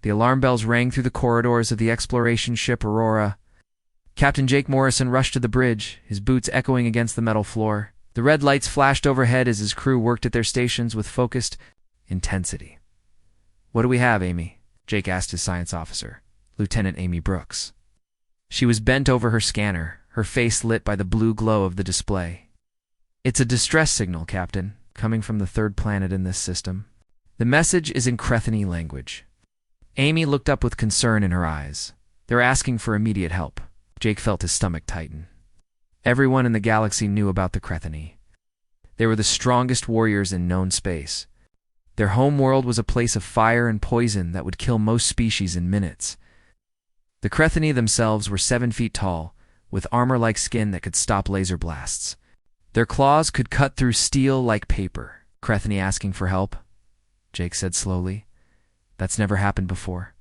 The alarm bells rang through the corridors of the exploration ship Aurora. Captain Jake Morrison rushed to the bridge, his boots echoing against the metal floor. The red lights flashed overhead as his crew worked at their stations with focused intensity. "What do we have, Amy?" Jake asked his science officer, Lieutenant Amy Brooks. She was bent over her scanner, her face lit by the blue glow of the display. "It's a distress signal, Captain, coming from the third planet in this system. The message is in Crethany language." Amy looked up with concern in her eyes. "They're asking for immediate help." Jake felt his stomach tighten. Everyone in the galaxy knew about the Crethany. They were the strongest warriors in known space. Their home world was a place of fire and poison that would kill most species in minutes. The Crethany themselves were 7 feet tall, with armor-like skin that could stop laser blasts. Their claws could cut through steel like paper. "Crethany asking for help?" Jake said slowly. "That's never happened before."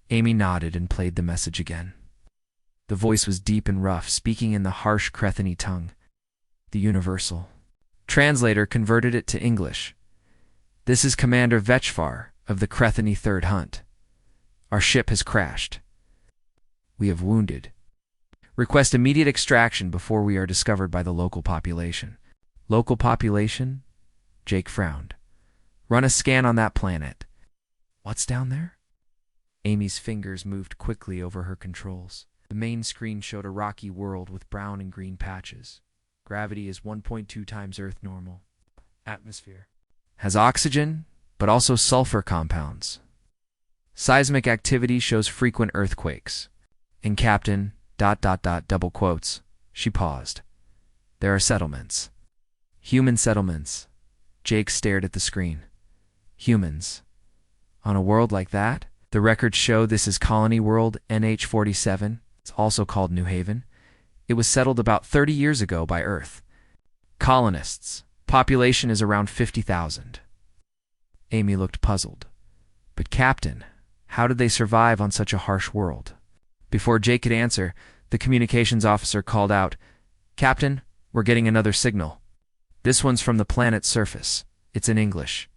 Amy nodded and played the message again. The voice was deep and rough, speaking in the harsh Crethany tongue, the universal. Translator converted it to English. "This is Commander Vetchfar of the Crethany Third Hunt. Our ship has crashed. We have wounded. Request immediate extraction before we are discovered by the local population." "Local population?" Jake frowned. "Run a scan on that planet." "What's down there?" Amy's fingers moved quickly over her controls. The main screen showed a rocky world with brown and green patches. Gravity is 1.2 times Earth normal. Atmosphere has oxygen, but also sulfur compounds. Seismic activity shows frequent earthquakes. And Captain, ... double quotes. She paused. "There are settlements. Human settlements." Jake stared at the screen. Humans. On a world like that? The records show this is Colony World NH-47. It's also called New Haven. It was settled about 30 years ago by Earth. Colonists. Population is around 50,000. Amy looked puzzled. "But Captain, how did they survive on such a harsh world?" Before Jake could answer, the communications officer called out, "Captain, we're getting another signal. This one's from the planet's surface. It's in English."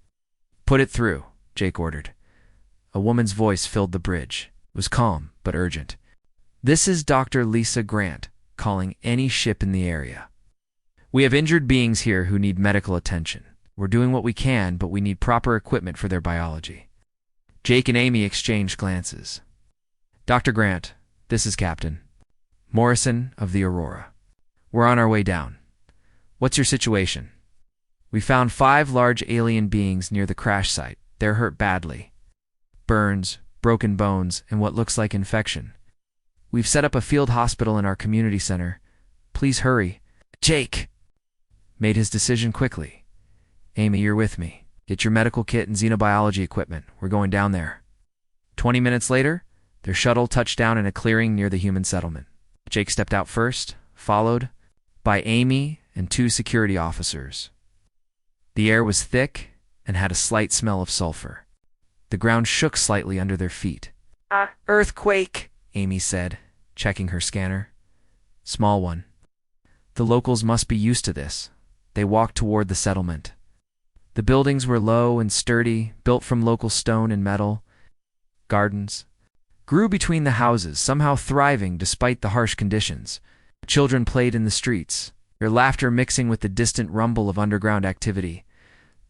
"Put it through," Jake ordered. A woman's voice filled the bridge. It was calm, but urgent. "This is Dr. Lisa Grant, calling any ship in the area. We have injured beings here who need medical attention. We're doing what we can, but we need proper equipment for their biology." Jake and Amy exchanged glances. "Dr. Grant, this is Captain Morrison of the Aurora. We're on our way down. What's your situation?" "We found 5 large alien beings near the crash site. They're hurt badly. Burns, broken bones, and what looks like infection. We've set up a field hospital in our community center. Please hurry." Jake made his decision quickly. "Amy, you're with me. Get your medical kit and xenobiology equipment. We're going down there." 20 minutes later, their shuttle touched down in a clearing near the human settlement. Jake stepped out first, followed by Amy and 2 security officers. The air was thick and had a slight smell of sulfur. The ground shook slightly under their feet. "Earthquake," Amy said, checking her scanner. "Small one." The locals must be used to this. They walked toward the settlement. The buildings were low and sturdy, built from local stone and metal. Gardens grew between the houses, somehow thriving despite the harsh conditions. Children played in the streets, their laughter mixing with the distant rumble of underground activity.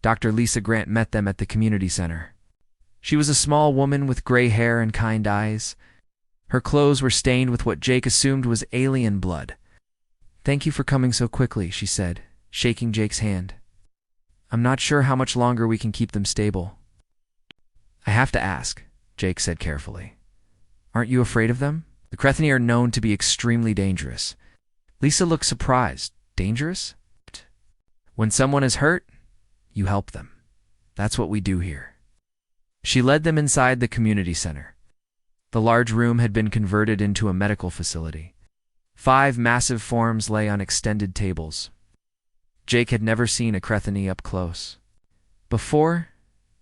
Dr. Lisa Grant met them at the community center. She was a small woman with gray hair and kind eyes. Her clothes were stained with what Jake assumed was alien blood. "Thank you for coming so quickly," she said, shaking Jake's hand. "I'm not sure how much longer we can keep them stable." "I have to ask," Jake said carefully. "Aren't you afraid of them? The Crethany are known to be extremely dangerous." Lisa looked surprised. "Dangerous?" "When someone is hurt, you help them. That's what we do here." She led them inside the community center. The large room had been converted into a medical facility. 5 massive forms lay on extended tables. Jake had never seen a Crethany up close. Before,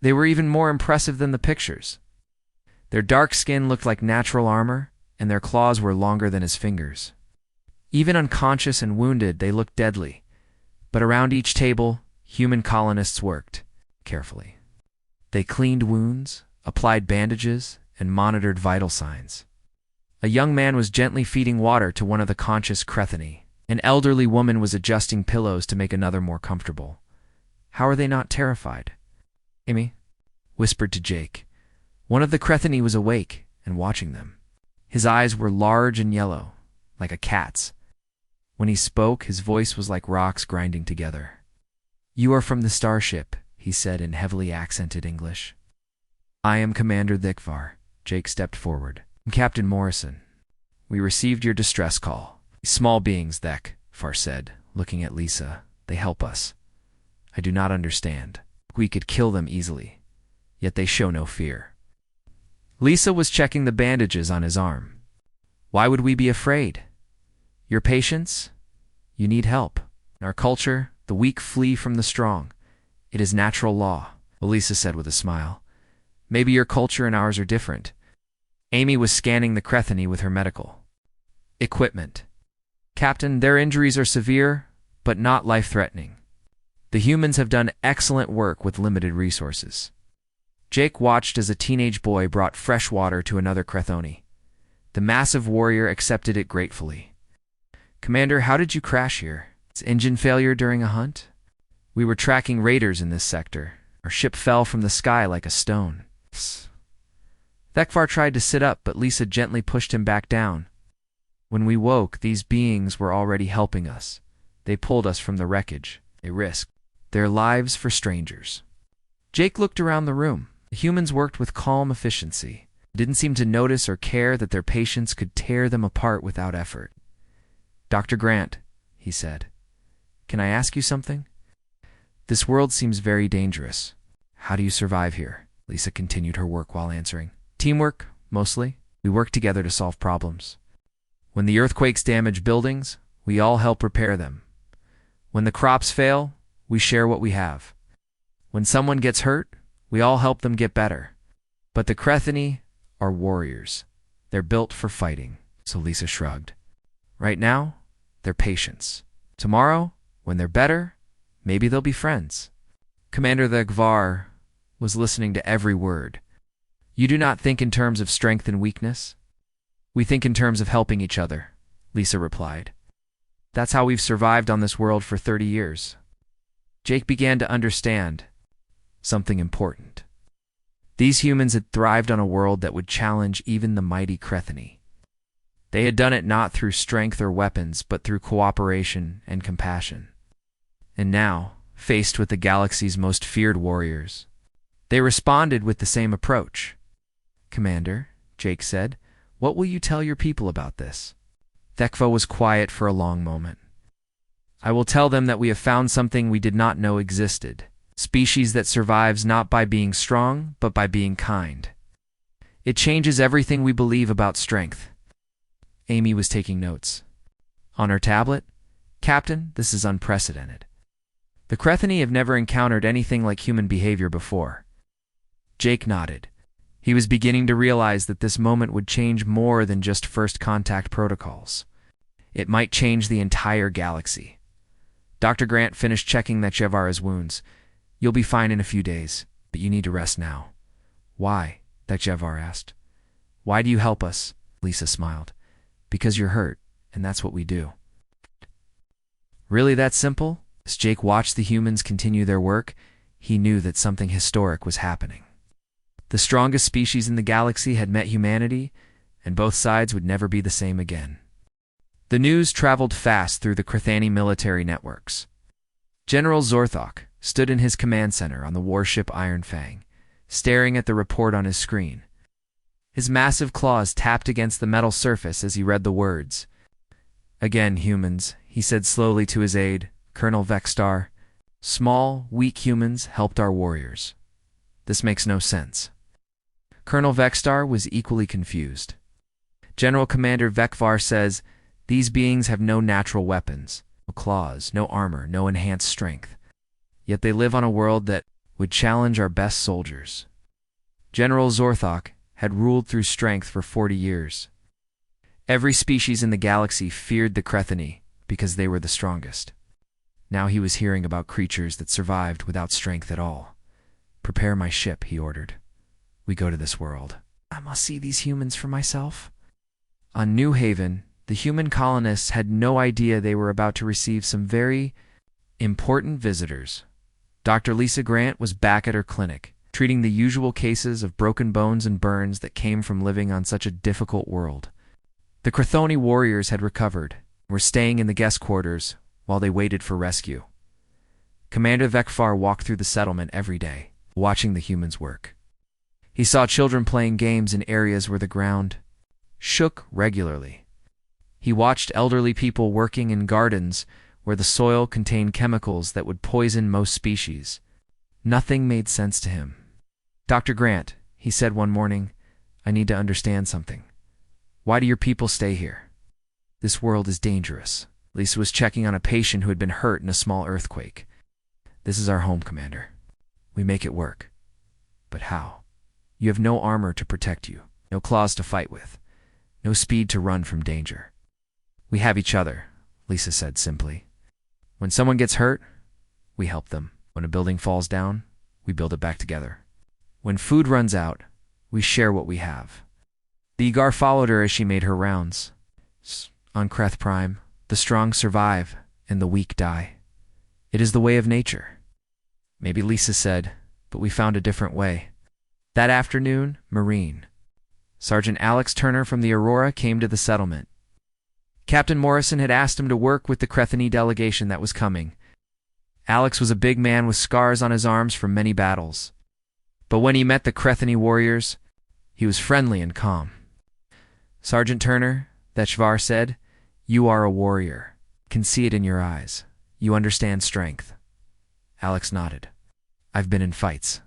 they were even more impressive than the pictures. Their dark skin looked like natural armor, and their claws were longer than his fingers. Even unconscious and wounded, they looked deadly. But around each table, human colonists worked carefully. They cleaned wounds, applied bandages, and monitored vital signs. A young man was gently feeding water to one of the conscious Crethani. An elderly woman was adjusting pillows to make another more comfortable. How are they not terrified? Amy whispered to Jake. One of the Crethani was awake and watching them. His eyes were large and yellow, like a cat's. When he spoke, his voice was like rocks grinding together. "You are from the starship," he said in heavily accented English. "I am Commander Thikvar." Jake stepped forward. "I'm Captain Morrison. We received your distress call." "Small beings, Thikvar said, looking at Lisa. "They help us. I do not understand. We could kill them easily, yet they show no fear." Lisa was checking the bandages on his arm. "Why would we be afraid? Your patience? You need help. In our culture, the weak flee from the strong. It is natural law," Lisa said with a smile. "Maybe your culture and ours are different." Amy was scanning the Crethani with her medical equipment. "Captain, their injuries are severe, but not life-threatening. The humans have done excellent work with limited resources." Jake watched as a teenage boy brought fresh water to another Crethoni. The massive warrior accepted it gratefully. "Commander, how did you crash here? It's engine failure during a hunt?" "We were tracking raiders in this sector. Our ship fell from the sky like a stone." Thekvar tried to sit up, but Lisa gently pushed him back down. "When we woke, these beings were already helping us. They pulled us from the wreckage. They risked their lives for strangers." Jake looked around the room. The humans worked with calm efficiency. Didn't seem to notice or care that their patience could tear them apart without effort. "Dr. Grant," he said, "can I ask you something? This world seems very dangerous. How do you survive here?" Lisa continued her work while answering. "Teamwork, mostly. We work together to solve problems. When the earthquakes damage buildings, we all help repair them. When the crops fail, we share what we have. When someone gets hurt, we all help them get better. But the Crethani are warriors. They're built for fighting." So Lisa shrugged. "Right now, they're patients. Tomorrow, when they're better, maybe they'll be friends." Commander Thikvar was listening to every word. "You do not think in terms of strength and weakness? We think in terms of helping each other," Lisa replied. "That's how we've survived on this world for 30 years. Jake began to understand something important. These humans had thrived on a world that would challenge even the mighty Crethani. They had done it not through strength or weapons, but through cooperation and compassion. And now, faced with the galaxy's most feared warriors, they responded with the same approach. "Commander," Jake said, "what will you tell your people about this?" Thekva was quiet for a long moment. "I will tell them that we have found something we did not know existed. Species that survives not by being strong, but by being kind. It changes everything we believe about strength." Amy was taking notes. On her tablet, "Captain, this is unprecedented. The Crethani have never encountered anything like human behavior before." Jake nodded. He was beginning to realize that this moment would change more than just first contact protocols. It might change the entire galaxy. Dr. Grant finished checking Thekvara's wounds. "You'll be fine in a few days, but you need to rest now." "Why?" Thekvar asked. "Why do you help us?" Lisa smiled. "Because you're hurt, and that's what we do." Really that simple? As Jake watched the humans continue their work, he knew that something historic was happening. The strongest species in the galaxy had met humanity, and both sides would never be the same again. The news traveled fast through the Crethani military networks. General Zorthok stood in his command center on the warship Iron Fang, staring at the report on his screen. His massive claws tapped against the metal surface as he read the words. "Again, humans," he said slowly to his aide, Colonel Vexstar. "Small, weak humans helped our warriors. This makes no sense." Colonel Vexstar was equally confused. General Commander Vekvar says, "These beings have no natural weapons, no claws, no armor, no enhanced strength. Yet they live on a world that would challenge our best soldiers." General Zorthok had ruled through strength for 40 years. Every species in the galaxy feared the Crethani because they were the strongest. Now he was hearing about creatures that survived without strength at all. "Prepare my ship," he ordered. We go to this world. I must see these humans for myself. On New Haven, the human colonists had no idea they were about to receive some very important visitors. Dr. Lisa Grant was back at her clinic, treating the usual cases of broken bones and burns that came from living on such a difficult world. The Chthoni warriors had recovered and were staying in the guest quarters while they waited for rescue. Commander Vekvar walked through the settlement every day, watching the humans work. He saw children playing games in areas where the ground shook regularly. He watched elderly people working in gardens where the soil contained chemicals that would poison most species. Nothing made sense to him. "Dr. Grant," he said one morning, "I need to understand something. Why do your people stay here?" "This world is dangerous." Lisa was checking on a patient who had been hurt in a small earthquake. "This is our home, Commander. We make it work." "But how? You have no armor to protect you, no claws to fight with, no speed to run from danger." "We have each other," Lisa said simply. "When someone gets hurt, we help them. When a building falls down, we build it back together. When food runs out, we share what we have." The Igar followed her as she made her rounds. "On Kreth Prime, the strong survive and the weak die. It is the way of nature." "Maybe," Lisa said, "but we found a different way." That afternoon, Marine Sergeant Alex Turner from the Aurora came to the settlement. Captain Morrison had asked him to work with the Crethini delegation that was coming. Alex was a big man with scars on his arms from many battles. But when he met the Crethini warriors, he was friendly and calm. "Sergeant Turner," Vekvar said, "you are a warrior. Can see it in your eyes. You understand strength." Alex nodded. "I've been in fights."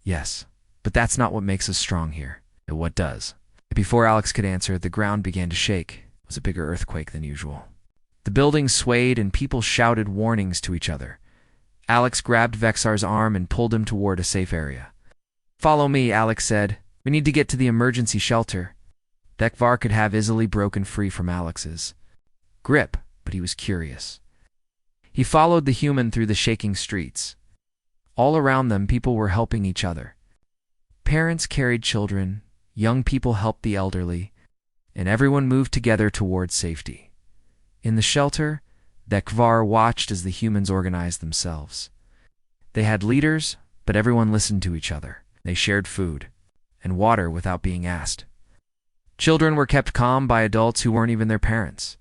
"Yes, but that's not what makes us strong here." "What does?" Before Alex could answer, the ground began to shake. It was a bigger earthquake than usual. The buildings swayed and people shouted warnings to each other. Alex grabbed Vekvar's arm and pulled him toward a safe area. "Follow me," Alex said. "We need to get to the emergency shelter." Vekvar could have easily broken free from Alex's grip, but he was curious. He followed the human through the shaking streets. All around them, people were helping each other. Parents carried children, young people helped the elderly, and everyone moved together towards safety. In the shelter, Vekvar watched as the humans organized themselves. They had leaders, but everyone listened to each other. They shared food and water without being asked. Children were kept calm by adults who weren't even their parents.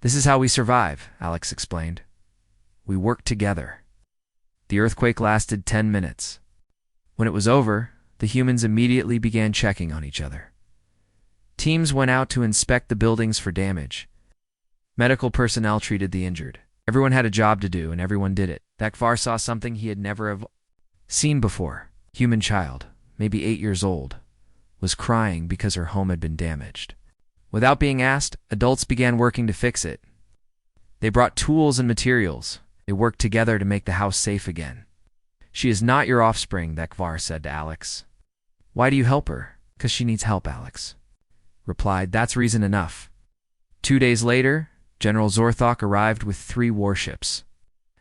"This is how we survive," Alex explained. "We work together." The earthquake lasted 10 minutes. When it was over, the humans immediately began checking on each other. Teams went out to inspect the buildings for damage. Medical personnel treated the injured. Everyone had a job to do, and everyone did it. Vekvar saw something he had never seen before. A human child, maybe 8 years old, was crying because her home had been damaged. Without being asked, adults began working to fix it. They brought tools and materials. They worked together to make the house safe again. "She is not your offspring," Vekvar said to Alex. "Why do you help her?" "'Cause she needs help," Alex replied. "That's reason enough." 2 days later, General Zorthok arrived with 3 warships.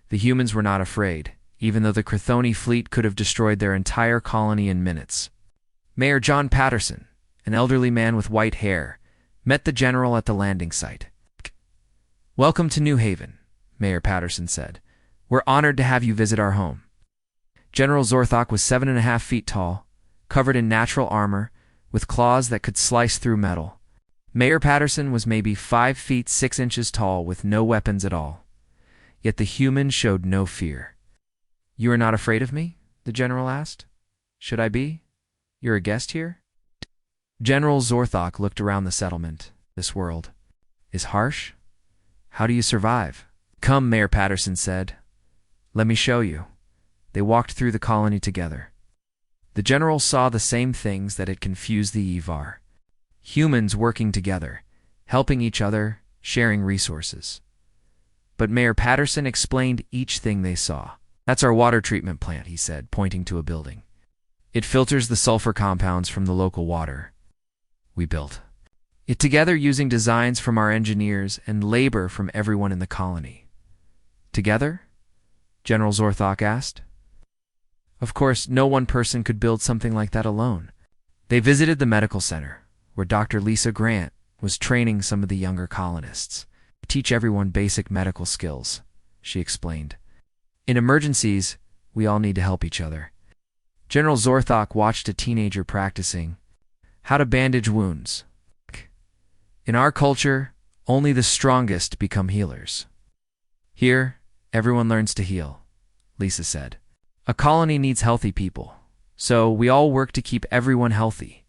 The humans were not afraid, even though the Chthoni fleet could have destroyed their entire colony in minutes. Mayor John Patterson, an elderly man with white hair, met the general at the landing site. "Welcome to New Haven," Mayor Patterson said. "We're honored to have you visit our home." General Zorthok was 7.5 feet tall, covered in natural armor, with claws that could slice through metal. Mayor Patterson was maybe 5 feet 6 inches tall with no weapons at all. Yet the human showed no fear. "You are not afraid of me?" the general asked. "Should I be? You're a guest here?" General Zorthok looked around the settlement. "This world is harsh. How do you survive?" "Come," Mayor Patterson said. "Let me show you." They walked through the colony together. The general saw the same things that had confused the Ivar. Humans working together, helping each other, sharing resources. But Mayor Patterson explained each thing they saw. "That's our water treatment plant," he said, pointing to a building. "It filters the sulfur compounds from the local water. We built it together using designs from our engineers and labor from everyone in the colony." "Together?" General Zorthok asked. Of course, no one person could build something like that alone. They visited the medical center, where Dr. Lisa Grant was training some of the younger colonists. Teach everyone basic medical skills, she explained. In emergencies, we all need to help each other. General Zorthok watched a teenager practicing how to bandage wounds. In our culture, only the strongest become healers. Here, everyone learns to heal, Lisa said. A colony needs healthy people, so we all work to keep everyone healthy.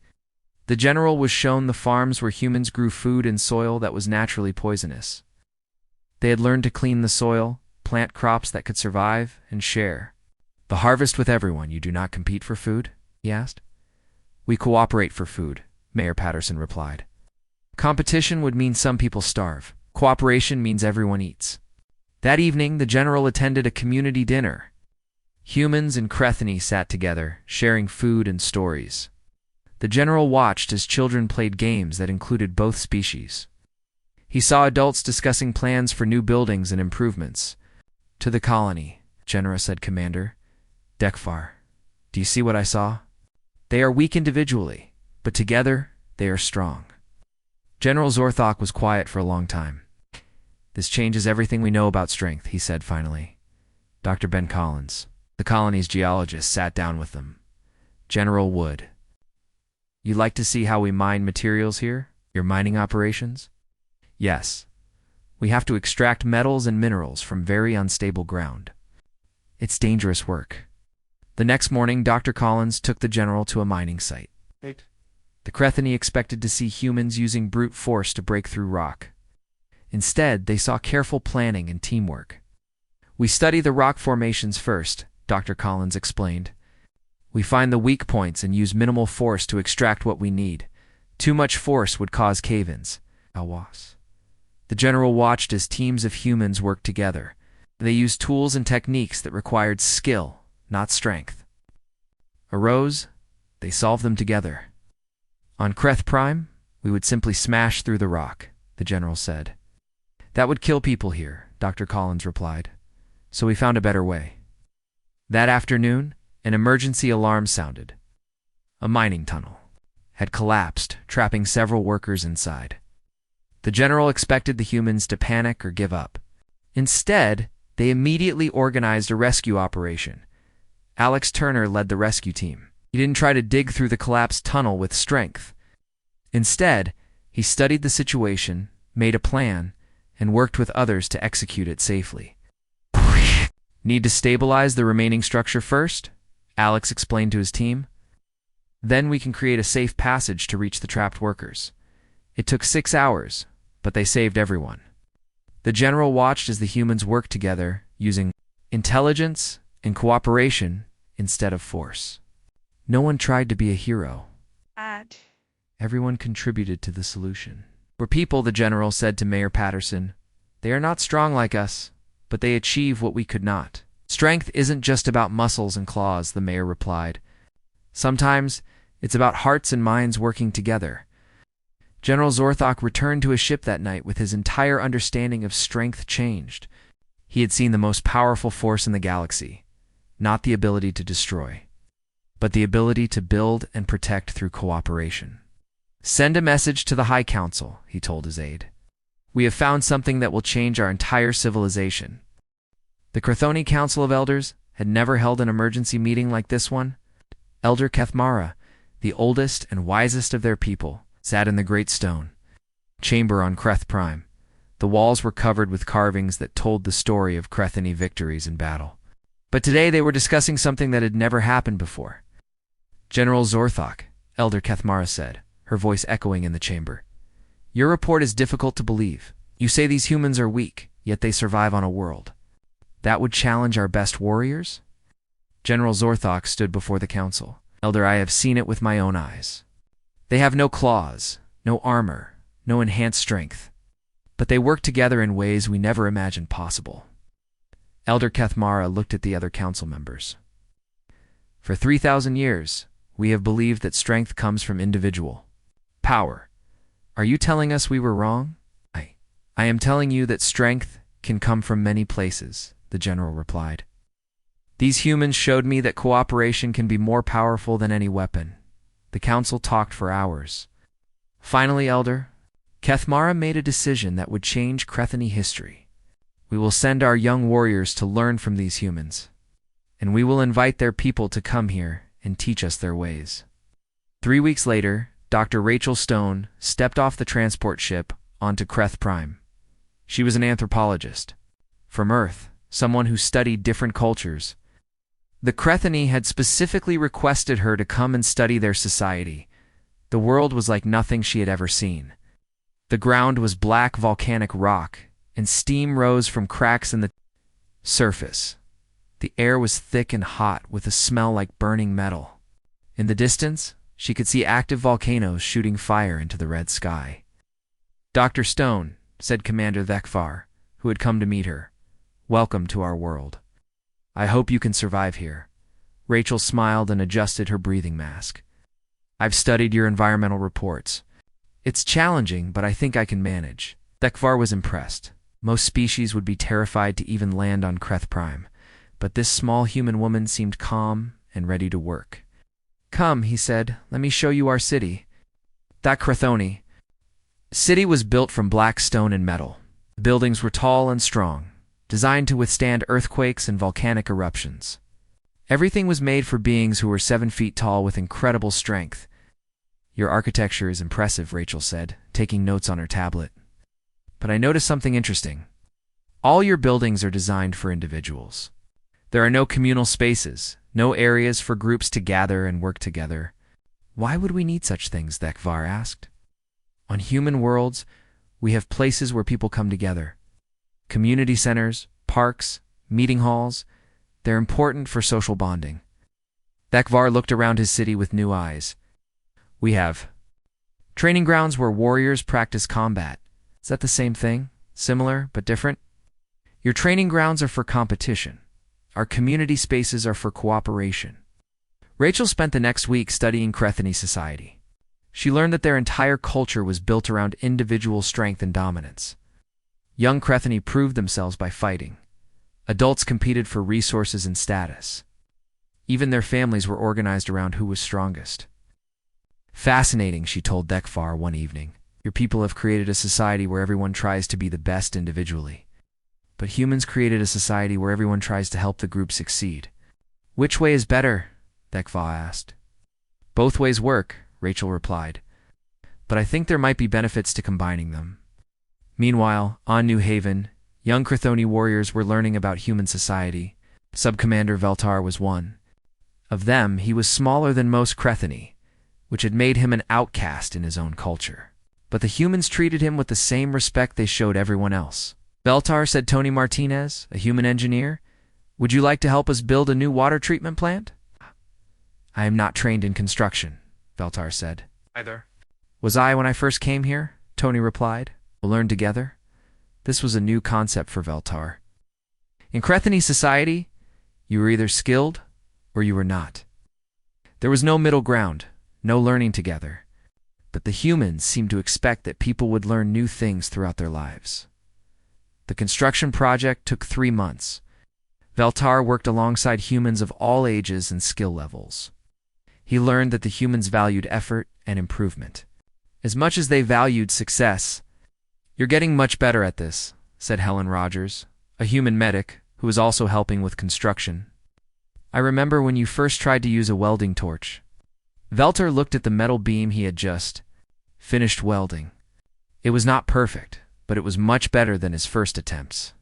The general was shown the farms where humans grew food in soil that was naturally poisonous. They had learned to clean the soil, plant crops that could survive, and share. The harvest with everyone. You do not compete for food? He asked. We cooperate for food, Mayor Patterson replied. Competition would mean some people starve. Cooperation means everyone eats. That evening, the general attended a community dinner. Humans and Crethany sat together, sharing food and stories. The general watched as children played games that included both species. He saw adults discussing plans for new buildings and improvements. To the colony, Genera said, Commander. Dekfar, do you see what I saw? They are weak individually, but together they are strong. General Zorthok was quiet for a long time. This changes everything we know about strength, he said finally. Dr. Ben Collins, the colony's geologist, sat down with them. General Wood. You like to see how we mine materials here? Your mining operations? Yes. We have to extract metals and minerals from very unstable ground. It's dangerous work. The next morning, Dr. Collins took the general to a mining site. The Crethany expected to see humans using brute force to break through rock. Instead, they saw careful planning and teamwork. We study the rock formations first, Dr. Collins explained. We find the weak points and use minimal force to extract what we need. Too much force would cause cave-ins. Awas. The general watched as teams of humans worked together. They used tools and techniques that required skill, not strength. Arose, they solved them together. On Creth Prime, we would simply smash through the rock, the general said. That would kill people here, Dr. Collins replied. So we found a better way. That afternoon, an emergency alarm sounded. A mining tunnel had collapsed, trapping several workers inside. The general expected the humans to panic or give up. Instead, they immediately organized a rescue operation. Alex Turner led the rescue team. He didn't try to dig through the collapsed tunnel with strength. Instead, he studied the situation, made a plan, and worked with others to execute it safely. Need to stabilize the remaining structure first? Alex explained to his team. Then we can create a safe passage to reach the trapped workers. It took 6 hours, but they saved everyone. The general watched as the humans worked together, using intelligence and cooperation instead of force. No one tried to be a hero. Everyone contributed to the solution. We're people, the general said to Mayor Patterson. They are not strong like us, but they achieve what we could not. Strength isn't just about muscles and claws, the mayor replied. Sometimes it's about hearts and minds working together. General Zorthok returned to his ship that night with his entire understanding of strength changed. He had seen the most powerful force in the galaxy, not the ability to destroy, but the ability to build and protect through cooperation. Send a message to the High Council, he told his aide. We have found something that will change our entire civilization. The Crethoni Council of Elders had never held an emergency meeting like this one. Elder Kethmara, the oldest and wisest of their people, sat in the great stone chamber on Creth Prime. The walls were covered with carvings that told the story of Crethany victories in battle. But today they were discussing something that had never happened before. General Zorthok, Elder Kethmara said, her voice echoing in the chamber. Your report is difficult to believe. You say these humans are weak, yet they survive on a world. That would challenge our best warriors? General Zorthok stood before the council. Elder, I have seen it with my own eyes. They have no claws, no armor, no enhanced strength. But they work together in ways we never imagined possible. Elder Kethmara looked at the other council members. For 3,000 years, we have believed that strength comes from individual power. Are you telling us we were wrong? I am telling you that strength can come from many places, the general replied. These humans showed me that cooperation can be more powerful than any weapon. The council talked for hours. Finally, Elder, Kethmara made a decision that would change Crethany history. We will send our young warriors to learn from these humans, and we will invite their people to come here and teach us their ways. 3 weeks later, Dr. Rachel Stone stepped off the transport ship onto Creth Prime. She was an anthropologist. From Earth, someone who studied different cultures. The Crethany had specifically requested her to come and study their society. The world was like nothing she had ever seen. The ground was black volcanic rock, and steam rose from cracks in the surface. The air was thick and hot, with a smell like burning metal. In the distance, she could see active volcanoes shooting fire into the red sky. "Dr. Stone," said Commander Thekvar, who had come to meet her, "welcome to our world. I hope you can survive here." Rachel smiled and adjusted her breathing mask. "I've studied your environmental reports. It's challenging, but I think I can manage." Thekvar was impressed. Most species would be terrified to even land on Creth Prime, but this small human woman seemed calm and ready to work. "Come," he said, "let me show you our city." That Crethony city was built from black stone and metal. The buildings were tall and strong, designed to withstand earthquakes and volcanic eruptions. Everything was made for beings who were 7 feet tall with incredible strength. "Your architecture is impressive," Rachel said, taking notes on her tablet. "But I noticed something interesting. All your buildings are designed for individuals. There are no communal spaces, no areas for groups to gather and work together." "Why would we need such things?" Thekvar asked. "On human worlds, we have places where people come together. Community centers, parks, meeting halls, they're important for social bonding." Thekvar looked around his city with new eyes. "We have training grounds where warriors practice combat. Is that the same thing? Similar, but different?" "Your training grounds are for competition. Our community spaces are for cooperation." Rachel spent the next week studying Crethany society. She learned that their entire culture was built around individual strength and dominance. Young Crethany proved themselves by fighting. Adults competed for resources and status. Even their families were organized around who was strongest. "Fascinating," she told Thekvar one evening. "Your people have created a society where everyone tries to be the best individually. But humans created a society where everyone tries to help the group succeed." "Which way is better?" Thekvar asked. "Both ways work," Rachel replied. "But I think there might be benefits to combining them." Meanwhile, on New Haven, young Crethony warriors were learning about human society. Sub-Commander Veltar was one. Of them, he was smaller than most Crethany, which had made him an outcast in his own culture. But the humans treated him with the same respect they showed everyone else. "Veltar," said Tony Martinez, a human engineer, "would you like to help us build a new water treatment plant?" "I am not trained in construction," Veltar said. Either. "Was I when I first came here?" Tony replied. "We'll learn together." This was a new concept for Veltar. In Crethany society, you were either skilled or you were not. There was no middle ground, no learning together. But the humans seemed to expect that people would learn new things throughout their lives. The construction project took 3 months. Veltar worked alongside humans of all ages and skill levels. He learned that the humans valued effort and improvement, as much as they valued success. "You're getting much better at this," said Helen Rogers, a human medic who was also helping with construction. "I remember when you first tried to use a welding torch." Veltar looked at the metal beam he had just finished welding. It was not perfect, but it was much better than his first attempts.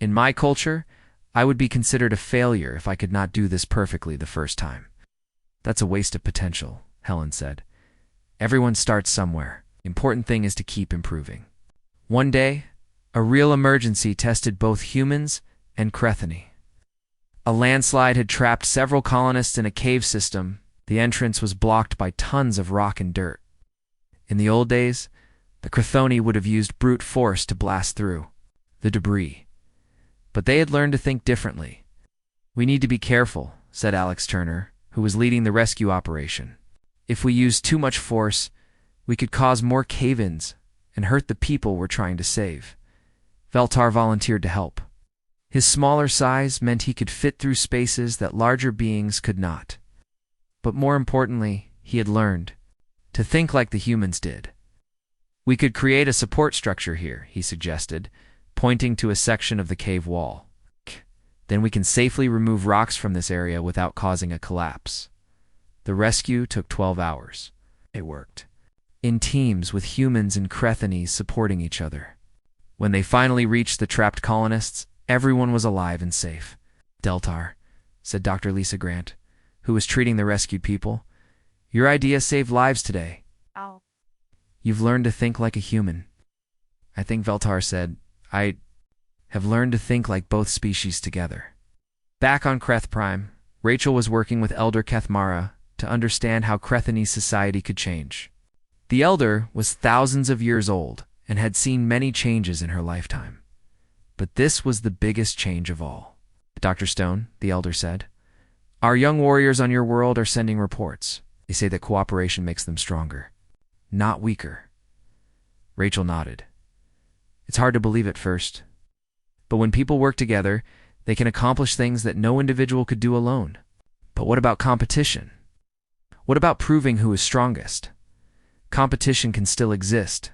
"In my culture, I would be considered a failure if I could not do this perfectly the first time." "That's a waste of potential," Helen said. "Everyone starts somewhere. The important thing is to keep improving." One day, a real emergency tested both humans and Crethany. A landslide had trapped several colonists in a cave system. The entrance was blocked by tons of rock and dirt. In the old days, the Crethony would have used brute force to blast through the debris. But they had learned to think differently. "We need to be careful," said Alex Turner, who was leading the rescue operation. "If we use too much force, we could cause more cave-ins and hurt the people we're trying to save." Veltar volunteered to help. His smaller size meant he could fit through spaces that larger beings could not. But more importantly, he had learned to think like the humans did. We could create a support structure here, he suggested, pointing to a section of the cave wall. Then we can safely remove rocks from this area without causing a collapse. The rescue took 12 hours. It worked in teams with humans and Crethani supporting each other. When they finally reached the trapped colonists, everyone was alive and safe. Deltar, said Dr. Lisa Grant, who was treating the rescued people, your idea saved lives today. Oh. You've learned to think like a human. I think Veltar said, I have learned to think like both species together. Back on Creth Prime, Rachel was working with Elder Kethmara to understand how Crethani's society could change. The Elder was thousands of years old and had seen many changes in her lifetime. But this was the biggest change of all. Dr. Stone, the Elder said, our young warriors on your world are sending reports. They say that cooperation makes them stronger, not weaker. Rachel nodded. It's hard to believe at first. But when people work together, they can accomplish things that no individual could do alone. But what about competition? What about proving who is strongest? Competition can still exist,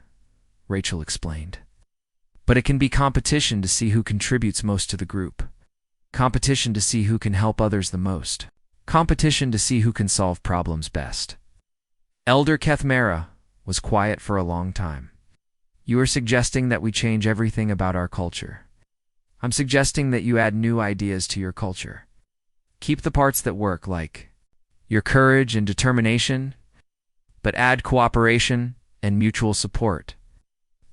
Rachel explained. But it can be competition to see who contributes most to the group. Competition to see who can help others the most. Competition to see who can solve problems best. Elder Kethmara was quiet for a long time. You are suggesting that we change everything about our culture. I'm suggesting that you add new ideas to your culture. Keep the parts that work, like your courage and determination, but add cooperation and mutual support.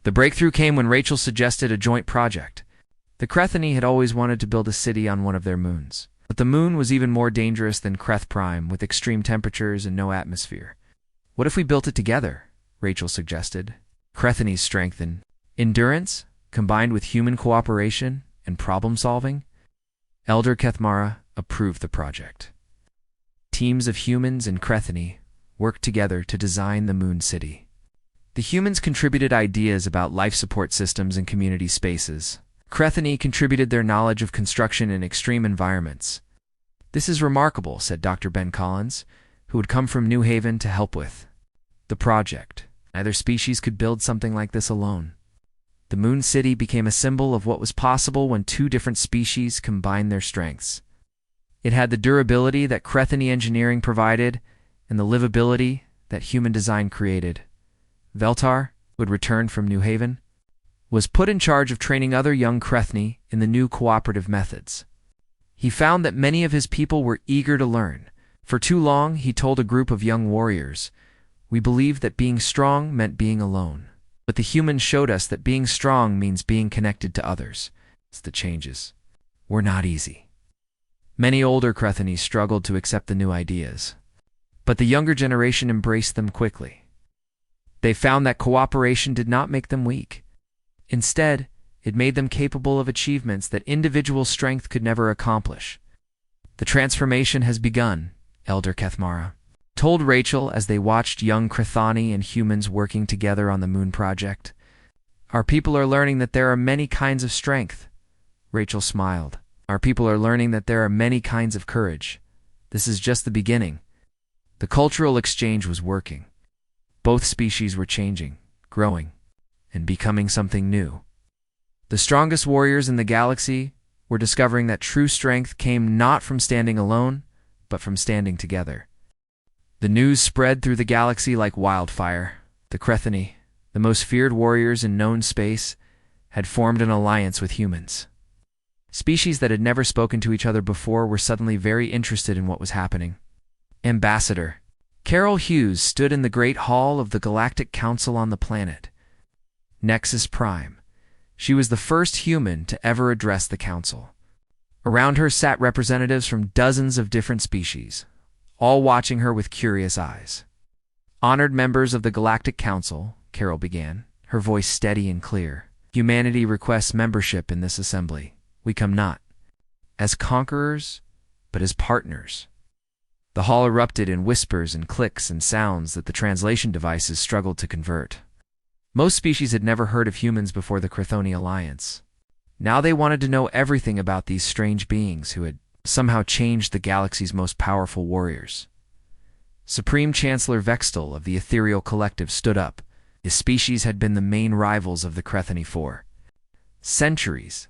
The breakthrough came when Rachel suggested a joint project. The Crethani had always wanted to build a city on one of their moons. But the moon was even more dangerous than Creth Prime, with extreme temperatures and no atmosphere. What if we built it together? Rachel suggested. Crethani's strength and endurance, combined with human cooperation and problem-solving? Elder Kethmara approved the project. Teams of humans and Crethani worked together to design the Moon City. The humans contributed ideas about life support systems and community spaces. Crethani contributed their knowledge of construction in extreme environments. This is remarkable, said Dr. Ben Collins, who had come from New Haven to help with the project. Neither species could build something like this alone. The Moon City became a symbol of what was possible when two different species combined their strengths. It had the durability that Crethani engineering provided and the livability that human design created. Veltar, who had returned from New Haven, was put in charge of training other young Crethani in the new cooperative methods. He found that many of his people were eager to learn. For too long, he told a group of young warriors, we believed that being strong meant being alone. But the humans showed us that being strong means being connected to others. The changes were not easy. Many older Crethani struggled to accept the new ideas. But the younger generation embraced them quickly. They found that cooperation did not make them weak. Instead, it made them capable of achievements that individual strength could never accomplish. The transformation has begun, Elder Kethmara told Rachel as they watched young Crethani and humans working together on the Moon Project. Our people are learning that there are many kinds of strength. Rachel smiled. Our people are learning that there are many kinds of courage. This is just the beginning. The cultural exchange was working. Both species were changing, growing, and becoming something new. The strongest warriors in the galaxy were discovering that true strength came not from standing alone, but from standing together. The news spread through the galaxy like wildfire. The Crethani, the most feared warriors in known space, had formed an alliance with humans. Species that had never spoken to each other before were suddenly very interested in what was happening. Ambassador Carol Hughes stood in the Great Hall of the Galactic Council on the planet Nexus Prime. She was the first human to ever address the council. Around her sat representatives from dozens of different species, all watching her with curious eyes. Honored members of the Galactic Council, Carol began, her voice steady and clear. Humanity requests membership in this assembly. We come not as conquerors, but as partners. The hall erupted in whispers and clicks and sounds that the translation devices struggled to convert. Most species had never heard of humans before the Crethoni alliance. Now they wanted to know everything about these strange beings who had somehow changed the galaxy's most powerful warriors. Supreme Chancellor Vextal of the Ethereal Collective stood up. His species had been the main rivals of the Crethani for centuries.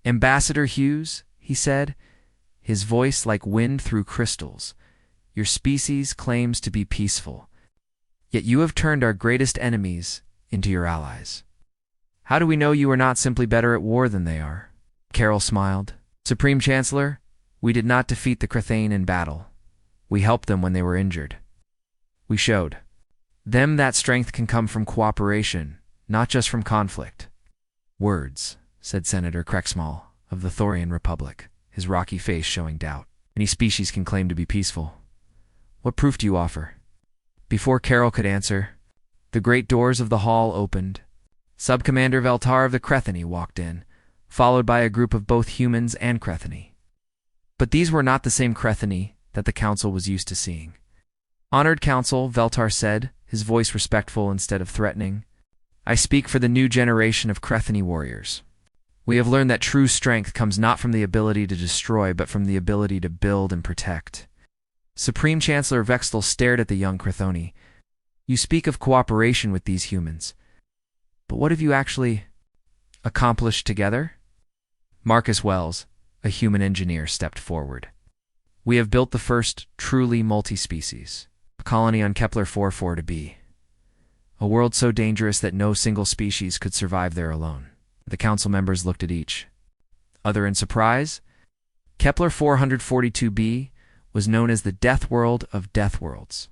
"Ambassador Hughes," he said, his voice like wind through crystals, "your species claims to be peaceful, yet you have turned our greatest enemies into your allies. How do we know you are not simply better at war than they are?" Carol smiled. "Supreme Chancellor, we did not defeat the Crethane in battle. We helped them when they were injured. We showed them that strength can come from cooperation, not just from conflict." "Words," said Senator Krexmall of the Thorian Republic, his rocky face showing doubt. "Any species can claim to be peaceful. What proof do you offer?" Before Carol could answer, the great doors of the hall opened. Subcommander Veltar of the Crethani walked in, followed by a group of both humans and Crethani. But these were not the same Crethani that the council was used to seeing. "Honored Council," Veltar said, his voice respectful instead of threatening, "I speak for the new generation of Crethani warriors. We have learned that true strength comes not from the ability to destroy, but from the ability to build and protect." Supreme Chancellor Vextal stared at the young Crethoni. "You speak of cooperation with these humans, but what have you actually accomplished together?" Marcus Wells, a human engineer, stepped forward. "We have built the first truly multi-species colony on Kepler 44 to be a world so dangerous that no single species could survive there alone." The council members looked at each other in surprise. Kepler 442b was known as the Deathworld of Deathworlds.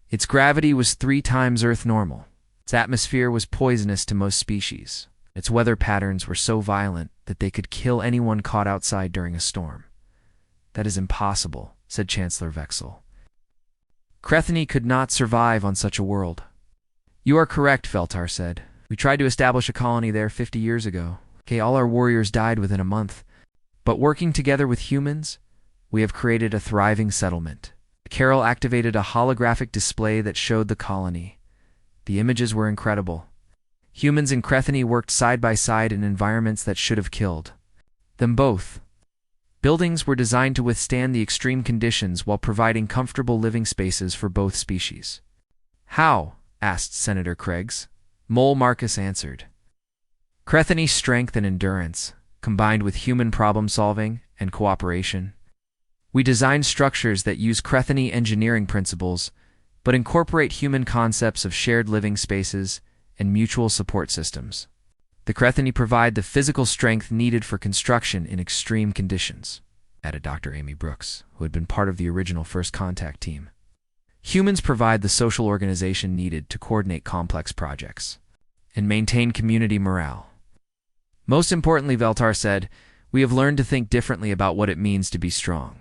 Its gravity was 3 times Earth normal. Its atmosphere was poisonous to most species. Its weather patterns were so violent that they could kill anyone caught outside during a storm. "That is impossible," said Chancellor Vexel. "Crethani could not survive on such a world." "You are correct," Veltar said. "We tried to establish a colony there 50 years ago. All our warriors died within a month. But working together with humans, we have created a thriving settlement." Carol activated a holographic display that showed the colony. The images were incredible. Humans and Crethani worked side by side in environments that should have killed them both. Buildings were designed to withstand the extreme conditions while providing comfortable living spaces for both species. "How?" asked Senator Craigs. Mole Marcus answered. "Crethani's strength and endurance, combined with human problem-solving and cooperation. We designed structures that use Crethani engineering principles, but incorporate human concepts of shared living spaces and mutual support systems. The Crethani provide the physical strength needed for construction in extreme conditions," added Dr. Amy Brooks, who had been part of the original First Contact team. "Humans provide the social organization needed to coordinate complex projects and maintain community morale. Most importantly," Veltar said, "we have learned to think differently about what it means to be strong.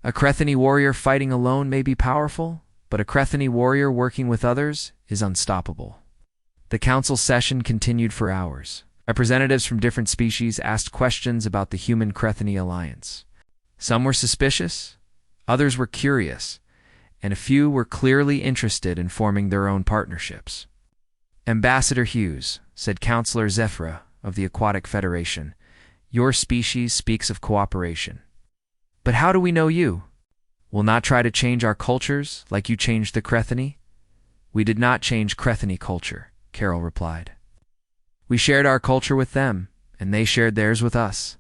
A Crethani warrior fighting alone may be powerful, but a Crethani warrior working with others is unstoppable." The council session continued for hours. Representatives from different species asked questions about the human-Crethani alliance. Some were suspicious, others were curious, and a few were clearly interested in forming their own partnerships. "Ambassador Hughes," said Councillor Zephyra of the Aquatic Federation, "your species speaks of cooperation. But how do we know you? We'll not try to change our cultures like you changed the Crethani." "We did not change Crethani culture," Carol replied. "We shared our culture with them, and they shared theirs with us.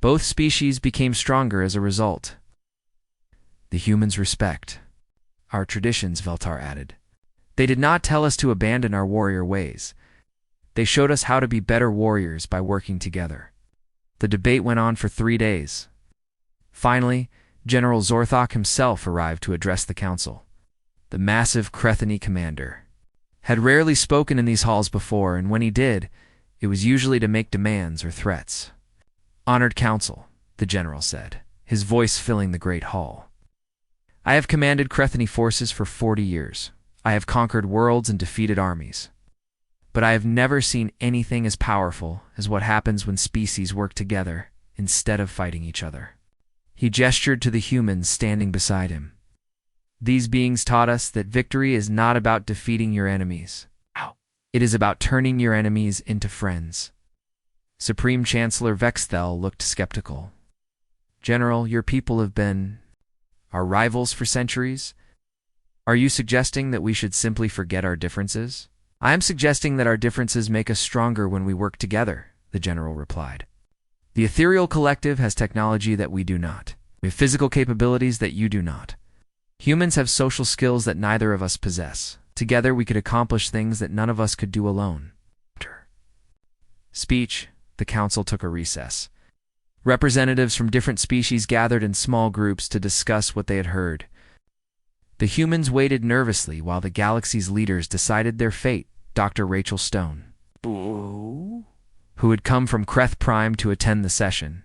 Both species became stronger as a result." "The humans respect our traditions," Veltar added. "They did not tell us to abandon our warrior ways. They showed us how to be better warriors by working together." The debate went on for 3 days. Finally, General Zorthok himself arrived to address the council. The massive Crethani commander had rarely spoken in these halls before, and when he did, it was usually to make demands or threats. "Honored Council," the general said, his voice filling the great hall. "I have commanded Crethani forces for 40 years. I have conquered worlds and defeated armies. But I have never seen anything as powerful as what happens when species work together instead of fighting each other." He gestured to the humans standing beside him. "These beings taught us that victory is not about defeating your enemies. It is about turning your enemies into friends." Supreme Chancellor Vexthel looked skeptical. General, your people have been our rivals for centuries? Are you suggesting that we should simply forget our differences? I am suggesting that our differences make us stronger when we work together, the general replied. The ethereal collective has technology that we do not. We have physical capabilities that you do not. Humans have social skills that neither of us possess. Together we could accomplish things that none of us could do alone. Speech. The council took a recess. Representatives from different species gathered in small groups to discuss what they had heard. The humans waited nervously while the galaxy's leaders decided their fate. Dr. Rachel Stone, who had come from Kreth Prime to attend the session,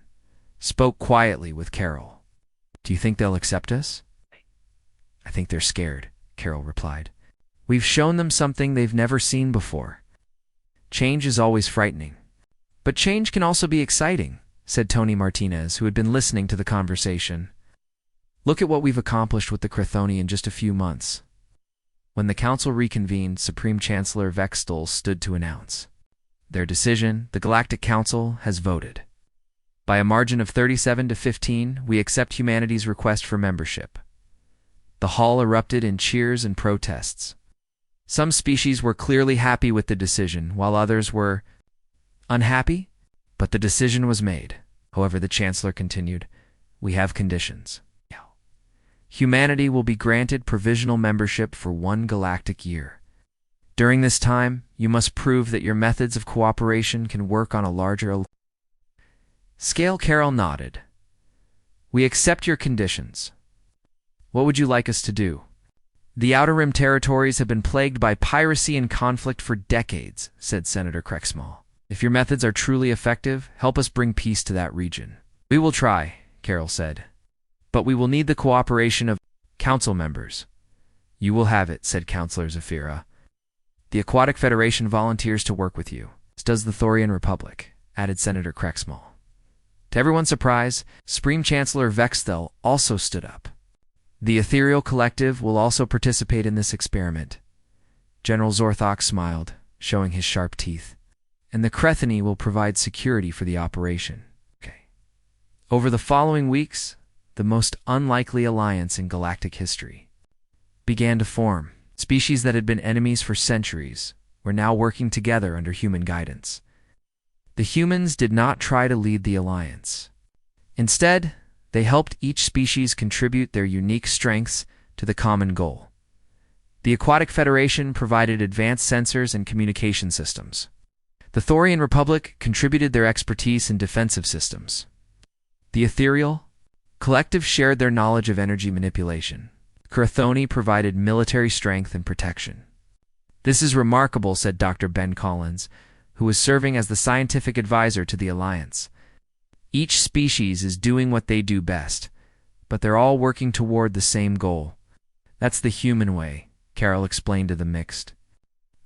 spoke quietly with Carol. Do you think they'll accept us? I think they're scared, Carol replied. We've shown them something they've never seen before. Change is always frightening. But change can also be exciting, said Tony Martinez, who had been listening to the conversation. Look at what we've accomplished with the Crethoni in just a few months. When the council reconvened, Supreme Chancellor Vexthel stood to announce their decision. The Galactic Council has voted. By a margin of 37 to 15, we accept humanity's request for membership. The hall erupted in cheers and protests. Some species were clearly happy with the decision, while others were unhappy, but the decision was made. However, the Chancellor continued, we have conditions. Humanity will be granted provisional membership for 1 galactic year. During this time, you must prove that your methods of cooperation can work on a larger scale. Carol nodded. We accept your conditions. What would you like us to do? The Outer Rim territories have been plagued by piracy and conflict for decades, said Senator Crexmall. If your methods are truly effective, help us bring peace to that region. We will try, Carol said. But we will need the cooperation of council members. You will have it, said Councillor Zafira. The Aquatic Federation volunteers to work with you, as does the Thorian Republic, added Senator Crexmall. To everyone's surprise, Supreme Chancellor Vexthel also stood up. The Ethereal Collective will also participate in this experiment. General Zorthok smiled, showing his sharp teeth. And the Crethoni will provide security for the operation. Over the following weeks, the most unlikely alliance in galactic history began to form. Species that had been enemies for centuries were now working together under human guidance. The humans did not try to lead the alliance. Instead, they helped each species contribute their unique strengths to the common goal. The Aquatic Federation provided advanced sensors and communication systems. The Thorian Republic contributed their expertise in defensive systems. The Ethereal Collective shared their knowledge of energy manipulation. Crethoni provided military strength and protection. This is remarkable, said Dr. Ben Collins, who was serving as the scientific advisor to the Alliance. Each species is doing what they do best, but they're all working toward the same goal. That's the human way, Carol explained to the Mixed,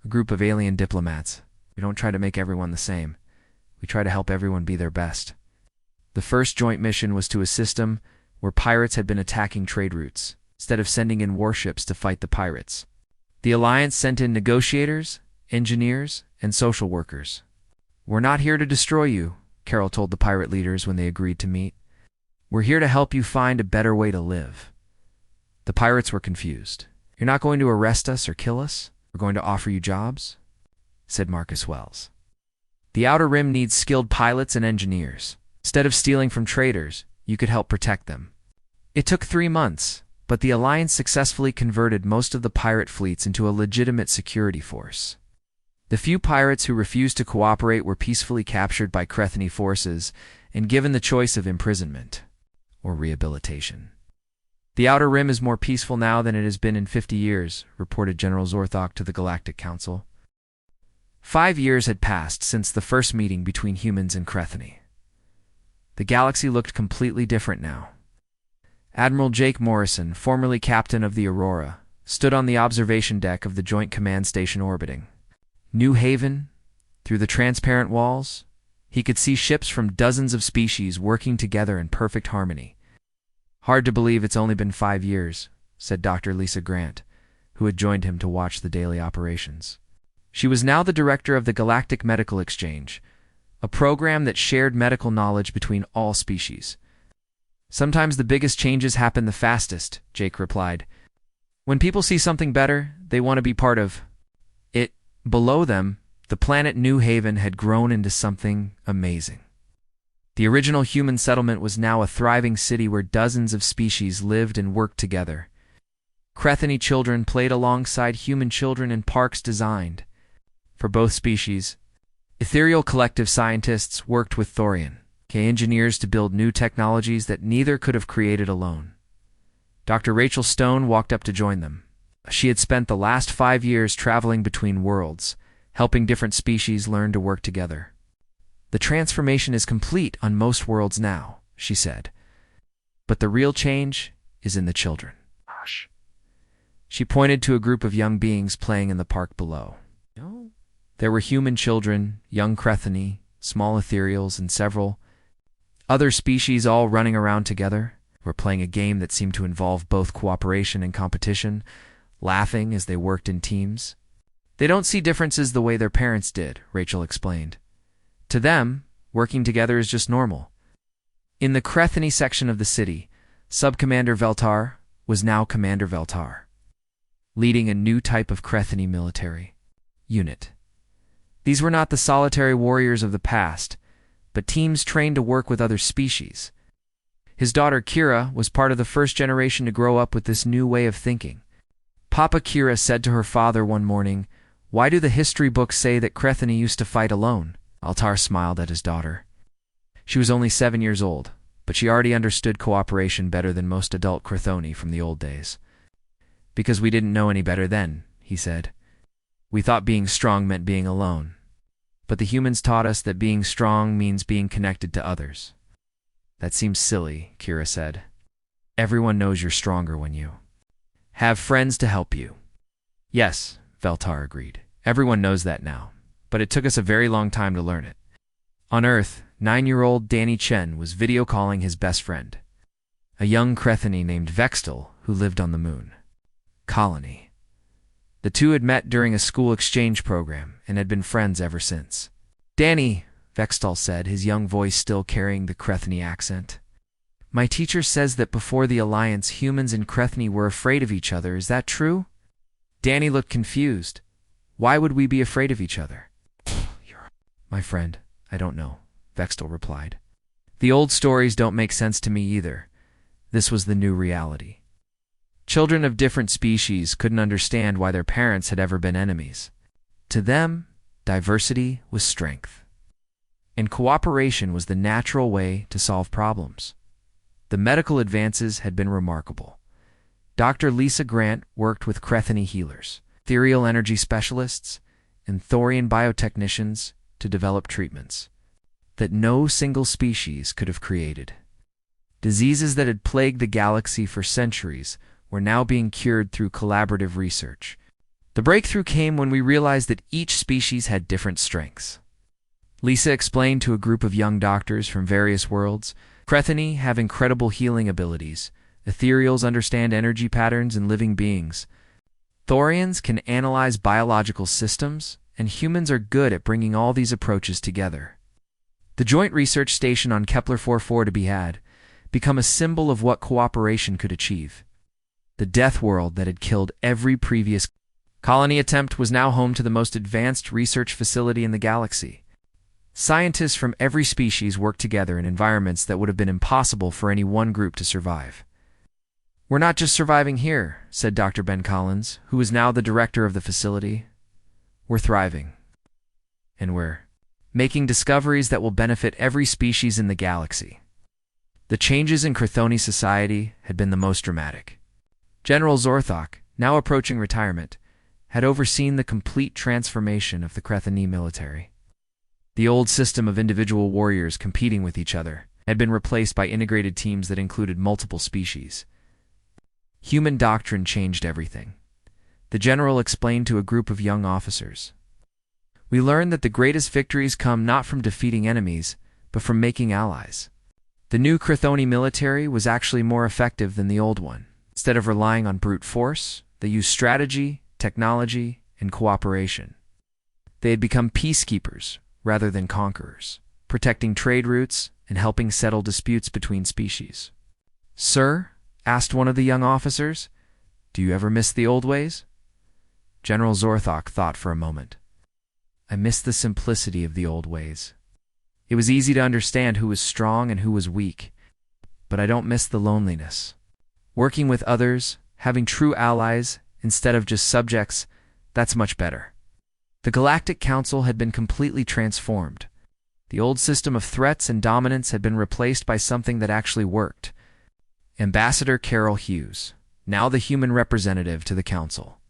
a group of alien diplomats. We don't try to make everyone the same. We try to help everyone be their best. The first joint mission was to a system where pirates had been attacking trade routes, instead of sending in warships to fight the pirates. The Alliance sent in negotiators, engineers, and social workers. We're not here to destroy you, Carol told the pirate leaders when they agreed to meet. We're here to help you find a better way to live. The pirates were confused. You're not going to arrest us or kill us? We're going to offer you jobs? Said Marcus Wells. The Outer Rim needs skilled pilots and engineers. Instead of stealing from traders, you could help protect them. It took 3 months, but the Alliance successfully converted most of the pirate fleets into a legitimate security force. The few pirates who refused to cooperate were peacefully captured by Crethoni forces and given the choice of imprisonment or rehabilitation. The Outer Rim is more peaceful now than it has been in 50 years, reported General Zorthok to the Galactic Council. 5 years had passed since the first meeting between humans and Crethoni. The galaxy looked completely different now. Admiral Jake Morrison, formerly captain of the Aurora, stood on the observation deck of the Joint Command Station orbiting New Haven. Through the transparent walls, he could see ships from dozens of species working together in perfect harmony. Hard to believe it's only been 5 years, said Dr. Lisa Grant, who had joined him to watch the daily operations. She was now the director of the Galactic Medical Exchange, a program that shared medical knowledge between all species. Sometimes the biggest changes happen the fastest, Jake replied. When people see something better, they want to be part of it. Below them, the planet New Haven had grown into something amazing. The original human settlement was now a thriving city where dozens of species lived and worked together. Crethany children played alongside human children in parks designed for both species. Ethereal collective scientists worked with Thorian engineers to build new technologies that neither could have created alone. Dr. Rachel Stone walked up to join them. She had spent the last 5 years traveling between worlds, helping different species learn to work together. The transformation is complete on most worlds now, she said. But the real change is in the children. Hush. She pointed to a group of young beings playing in the park below. There were human children, young Crethany, small ethereals, and several other species all running around together. Were playing a game that seemed to involve both cooperation and competition, laughing as they worked in teams. They don't see differences the way their parents did, Rachel explained. To them, working together is just normal. In the Crethany section of the city, Sub-Commander Veltar was now Commander Veltar, leading a new type of Crethany military unit. These were not the solitary warriors of the past, but teams trained to work with other species. His daughter Kira was part of the first generation to grow up with this new way of thinking. Papa Kira said to her father one morning, "Why do the history books say that Crethany used to fight alone?" Altar smiled at his daughter. She was only 7 years old, but she already understood cooperation better than most adult Crethoni from the old days. "Because we didn't know any better then," he said. "We thought being strong meant being alone. But the humans taught us that being strong means being connected to others." "That seems silly," Kira said. "Everyone knows you're stronger when you have friends to help you." "Yes," Veltar agreed. "Everyone knows that now, but it took us a very long time to learn it." On Earth, 9-year-old Danny Chen was video calling his best friend, a young Crethany named Vextel who lived on the moon colony. The two had met during a school exchange program and had been friends ever since. "Danny," Vextal said, his young voice still carrying the Crethany accent. "My teacher says that before the alliance, humans and Crethany were afraid of each other. Is that true?" Danny looked confused. "Why would we be afraid of each other?" "My friend, I don't know," Vextal replied. "The old stories don't make sense to me either. This was the new reality. Children of different species couldn't understand why their parents had ever been enemies. To them, diversity was strength, and cooperation was the natural way to solve problems. The medical advances had been remarkable. Dr. Lisa Grant worked with Crethany healers, ethereal energy specialists, and Thorian biotechnicians to develop treatments that no single species could have created. Diseases that had plagued the galaxy for centuries were now being cured through collaborative research. The breakthrough came when we realized that each species had different strengths. Lisa explained to a group of young doctors from various worlds, Crethany have incredible healing abilities, ethereals understand energy patterns in living beings, Thorians can analyze biological systems, and humans are good at bringing all these approaches together. The joint research station on Kepler 44 to be had become a symbol of what cooperation could achieve. The Deathworld that had killed every previous colony attempt was now home to the most advanced research facility in the galaxy. Scientists from every species worked together in environments that would have been impossible for any one group to survive. "We're not just surviving here," said Dr. Ben Collins, who was now the director of the facility. "We're thriving. And we're making discoveries that will benefit every species in the galaxy." The changes in Crethoni society had been the most dramatic. General Zorthok, now approaching retirement, had overseen the complete transformation of the Crethony military. The old system of individual warriors competing with each other had been replaced by integrated teams that included multiple species. Human doctrine changed everything. The general explained to a group of young officers. "We learned that the greatest victories come not from defeating enemies, but from making allies." The new Crethoni military was actually more effective than the old one. Instead of relying on brute force, they used strategy, technology, and cooperation. They had become peacekeepers rather than conquerors. protecting trade routes, and helping settle disputes between species. "Sir," asked one of the young officers, "do you ever miss the old ways?" General Zorthok thought for a moment. "I miss the simplicity of the old ways. It was easy to understand who was strong and who was weak, but I don't miss the loneliness. Working with others, having true allies instead of just subjects, that's much better." The Galactic Council had been completely transformed. The old system of threats and dominance had been replaced by something that actually worked. Ambassador Carol Hughes, now the human representative to the Council,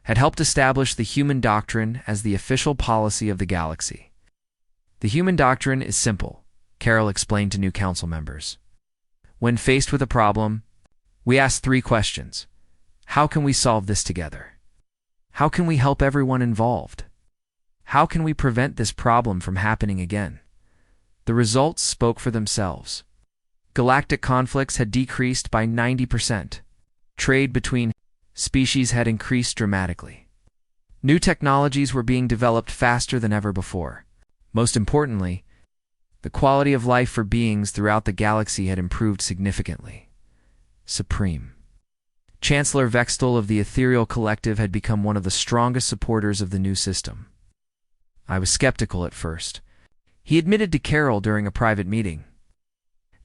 had helped establish the human doctrine as the official policy of the galaxy. The human doctrine is simple, Carol explained to new council members. When faced with a problem, we ask 3 questions. How can we solve this together? How can we help everyone involved? How can we prevent this problem from happening again? The results spoke for themselves. Galactic conflicts had decreased by 90%. Trade between species had increased dramatically. New technologies were being developed faster than ever before. Most importantly, the quality of life for beings throughout the galaxy had improved significantly. Supreme. Chancellor Vextel of the Ethereal Collective had become one of the strongest supporters of the new system. I was skeptical at first. He admitted to Carol during a private meeting.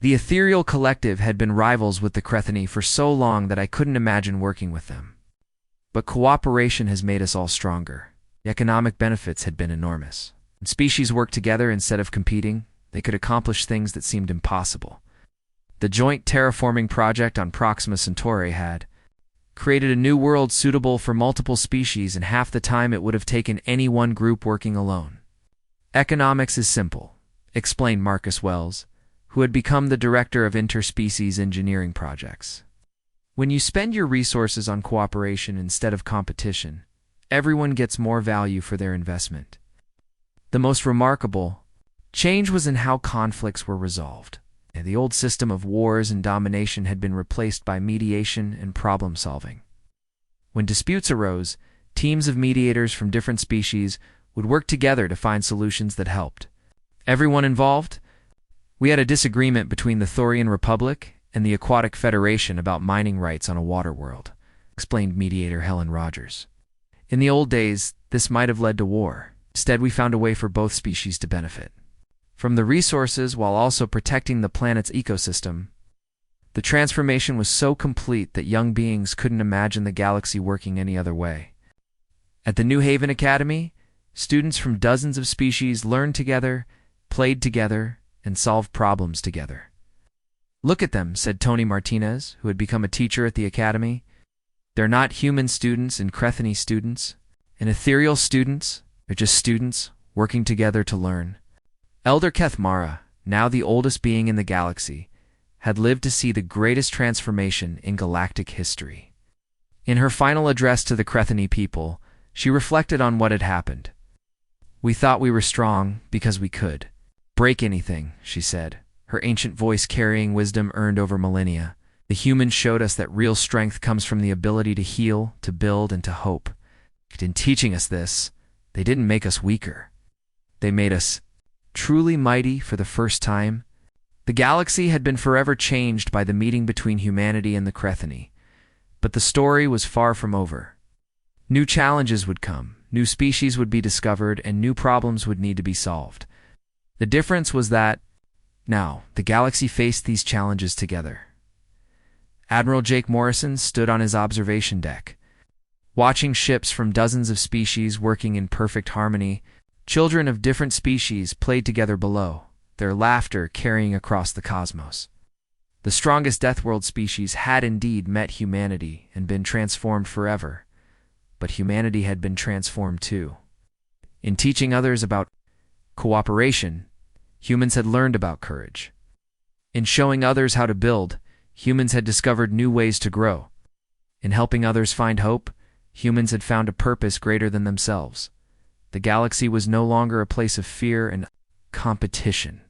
The Ethereal Collective had been rivals with the Crethini for so long that I couldn't imagine working with them. But cooperation has made us all stronger. The economic benefits had been enormous. When species worked together instead of competing, they could accomplish things that seemed impossible. The joint terraforming project on Proxima Centauri had created a new world suitable for multiple species in half the time it would have taken any one group working alone. Economics is simple, explained Marcus Wells, who had become the director of interspecies engineering projects. When you spend your resources on cooperation instead of competition, everyone gets more value for their investment. The most remarkable change was in how conflicts were resolved. The old system of wars and domination had been replaced by mediation and problem-solving. When disputes arose, teams of mediators from different species would work together to find solutions that helped everyone involved. We had a disagreement between the Thorian Republic and the Aquatic Federation about mining rights on a water world, explained mediator Helen Rogers. In the old days, this might have led to war. Instead, we found a way for both species to benefit from the resources while also protecting the planet's ecosystem. The transformation was so complete that young beings couldn't imagine the galaxy working any other way. At the New Haven Academy, students from dozens of species learned together, played together, and solved problems together. "Look at them," said Tony Martinez, who had become a teacher at the academy. "They're not human students and Crethini students, and ethereal students. They're just students working together to learn." Elder Keth Mara, now the oldest being in the galaxy, had lived to see the greatest transformation in galactic history. In her final address to the Crethini people, she reflected on what had happened. "We thought we were strong because we could break anything," she said, her ancient voice carrying wisdom earned over millennia. "The humans showed us that real strength comes from the ability to heal, to build, and to hope. In teaching us this, they didn't make us weaker. They made us truly mighty for the first time." The galaxy had been forever changed by the meeting between humanity and the Crethini, but the story was far from over. New challenges would come, new species would be discovered, and new problems would need to be solved. The difference was that now the galaxy faced these challenges together. Admiral Jake Morrison stood on his observation deck, watching ships from dozens of species working in perfect harmony. Children of different species played together below, their laughter carrying across the cosmos. The strongest Deathworld species had indeed met humanity and been transformed forever, but humanity had been transformed too. In teaching others about cooperation, humans had learned about courage. In showing others how to build, humans had discovered new ways to grow. In helping others find hope, humans had found a purpose greater than themselves. The galaxy was no longer a place of fear and competition.